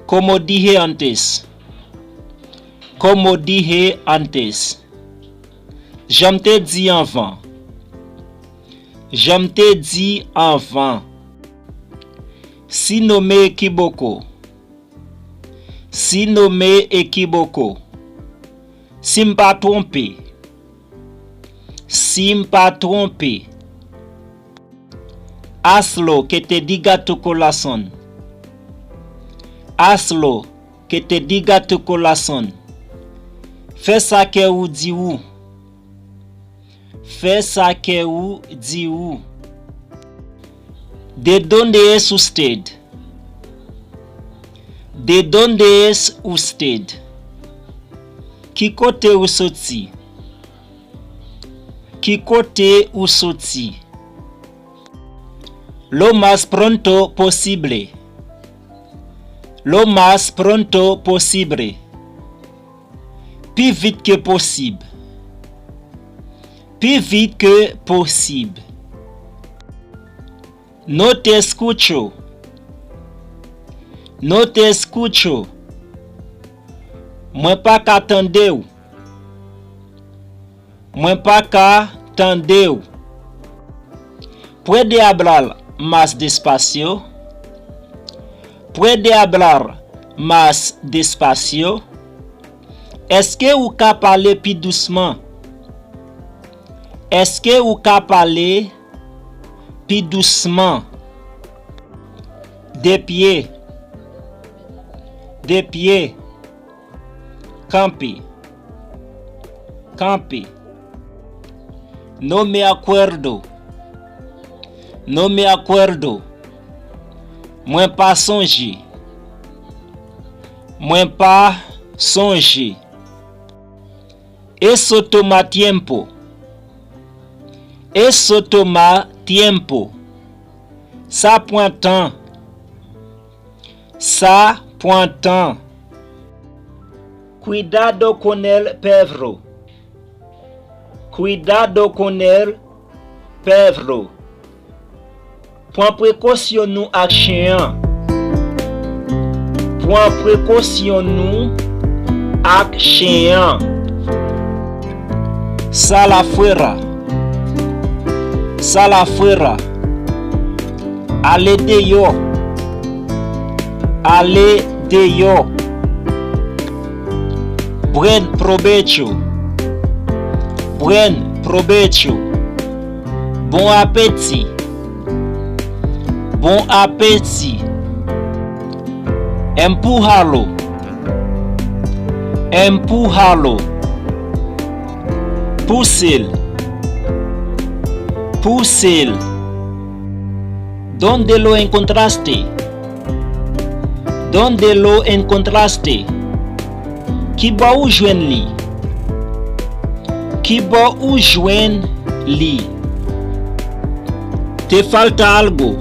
Como dije antes. Como dije antes. J'aime te dit avant. J'aime te dit avant. Si no me equivoco. Si no me equivoco. Si m'pas trompé. Si m'pas trompé. Hazlo que te diga tu corazón. Hazlo que te diga tu corazón. Fais ça que ou dit ou. Fais ça que ou dit ou. ¿De dónde es usted? ¿De dónde es usted? Qui côté ou sorti? Qui côté ou sorti? Lo más pronto posible. Lo más pronto posible. Plus vite que possible. Plus vite que possible. No te escucho. No te escucho. Mwen pa ka tande ou. Mwen pa ka tande ou. Puede hablar más despacio. Puede hablar más despacio. Est-ce que ou ka parler plus doucement? Est-ce que ou ka parler plus doucement? De pied. De pied. Campi. Campi. No me acuerdo. No me acuerdo. Mwen pa songe. Mwen pa songe. Eso toma tiempo. Eso toma tiempo. Ça prend temps. Ça prend temps. Cuidado con el perro. Cuidado con el perro. Prends précaution nous ak chien. Prends précaution nous ak chien. Sal afuera. Sal afuera. Ale de yo. Ale de yo. Buen provecho. Buen provecho. Bon appétit. Bon appétit. Empújalo. Empújalo. Púsel. Púsel. ¿Dónde lo encontraste? ¿Dónde lo encontraste? Qui ba ou jwen li? Qui ba ou jwen li? Te falta algo.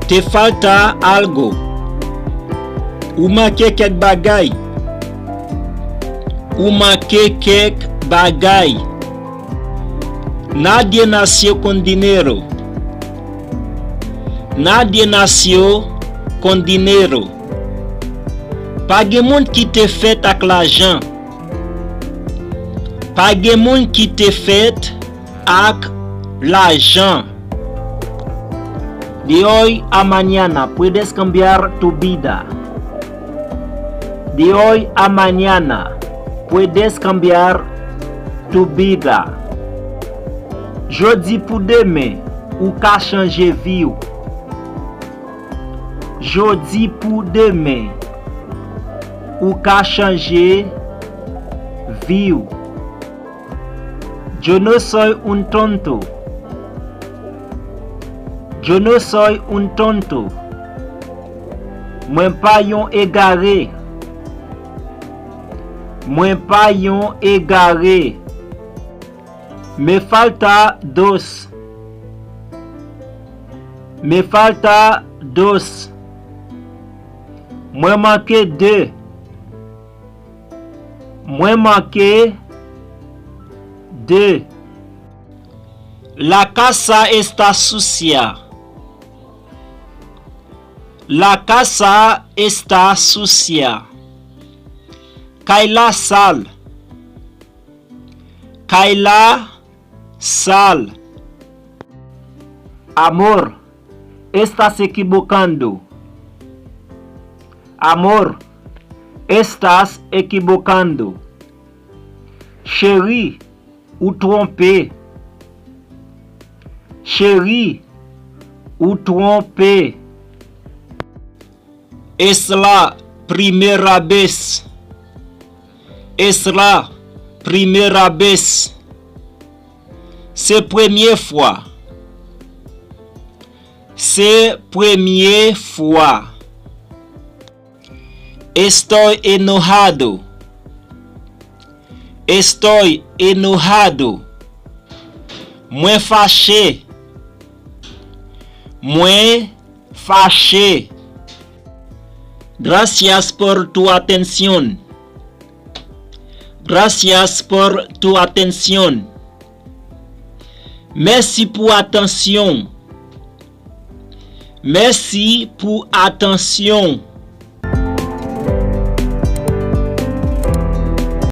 Te falta algo. Ou manque kek bagay. Ou manque kek bagay. Nadie nació con dinero. Nadie nació con dinero. Pa gen moun ki te fet ak l'argent. Pa gen moun ki te fet ak l'argent. De hoy a mañana puedes cambiar tu vida. De hoy a mañana puedes cambiar tu vida. Jodi pou demain ou ka changer vie ou. Jodi pou demain ou ka changer vie ou. Yo no soy un tonto. Yo no soy un tonto. Mwen pa yon égaré. Mwen pa yon égaré. Me falta dos. Me falta dos. Mwen manque deux. Mwen manque deux. La casa está sucia. La casa está sucia. Kaila sal. Kaila sal. Amor, estás equivocando. Amor, estás equivocando. Chérie, ou trompé. Chérie, ou trompé. Es la primera vez. Es la primera vez. C'est première fois. C'est première fois. Estoy enojado. Estoy enojado. Muy fâché. Muy fâché. Gracias por tu atención. Gracias por tu atención. Merci pour attention. Merci pour attention.